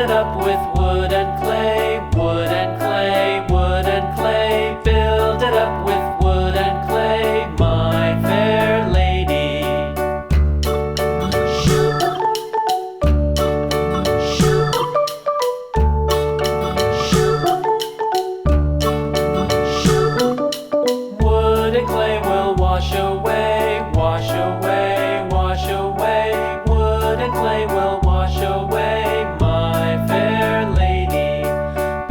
it up with wood and clay, wood and clay, wood and clay. Build it up with wood and clay, my fair lady. Wood and clay will wash away, wash away, wash away. Wood and clay will wash away, my fair lady.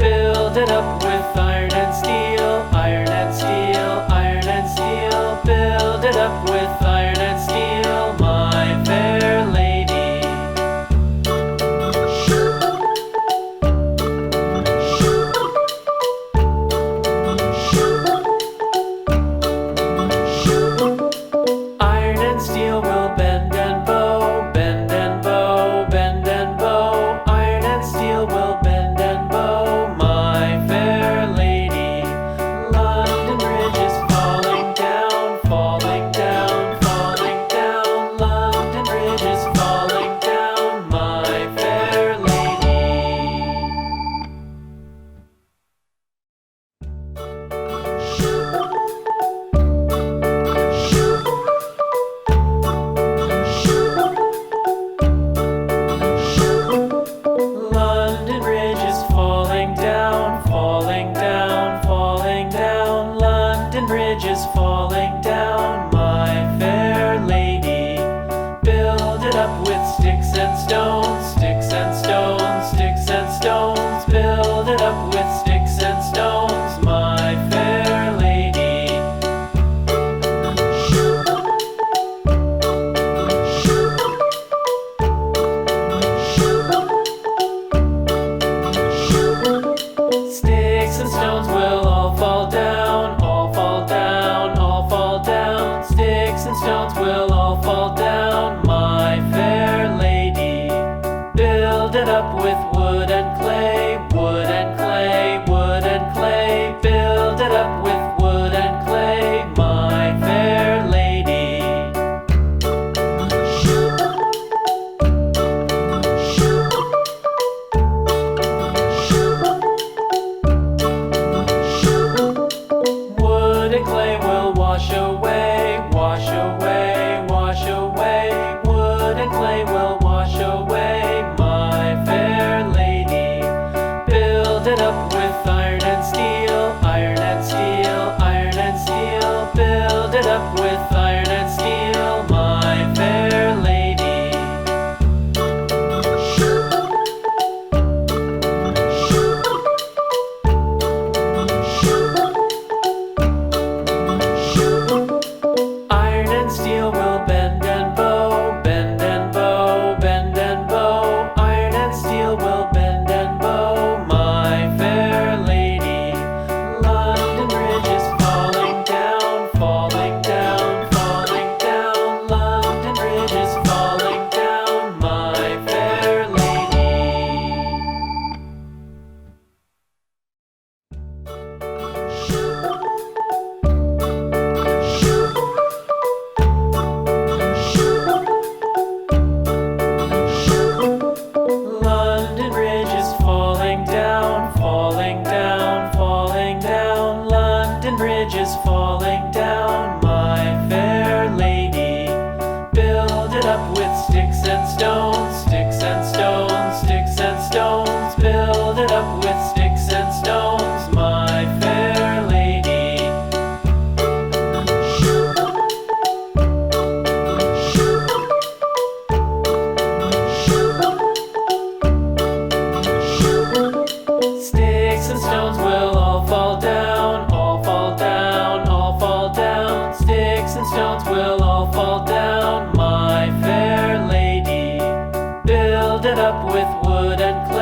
Build it up with iron and steel, iron and steel, iron and steel. Build it up with iron and steel, my fair lady. Iron and steel will bend and bow, bend and bow, bend and bow. Iron and steel will bend and bow, my fair lady. London Bridge is falling down, falling down, falling down. London Bridge is falling down, my fair lady. London Bridge is falling down, falling down, falling down. London Bridge is falling down, my fair lady. Build it up with sticks and stones, sticks and stones, sticks and stones. Build it up with sticks and stones, my fair lady. Sticks and stones will all fall down, all fall down, all fall down. Sticks and stones will all fall down, my fair lady. Build it up with wood and clay, wood and clay, wood and clay. Build it up with wood and clay, my fair lady. Wood and clay will wash away, wash away, wash away. Wood and clay will wash away, my fair lady. Build it up with iron and steel, iron and steel, iron and steel. Build it up with iron and steel, my fair lady. Iron and steel will bend and bow, bend and bow, bend and bow. Iron and steel will bend and bow, my fair lady. London Bridge is falling down, falling down, falling down. London Bridge is falling down, my fair lady. London Bridge is falling down, falling down, falling down. London Bridge is falling down, my fair lady. Build it up with sticks and stones, sticks and stones, sticks and stones. Build it up with sticks and stones, my fair lady. Sticks and stones will all fall down, all fall down, all fall down. Sticks and stones will all fall down, my fair lady. Build it up with wood and clay.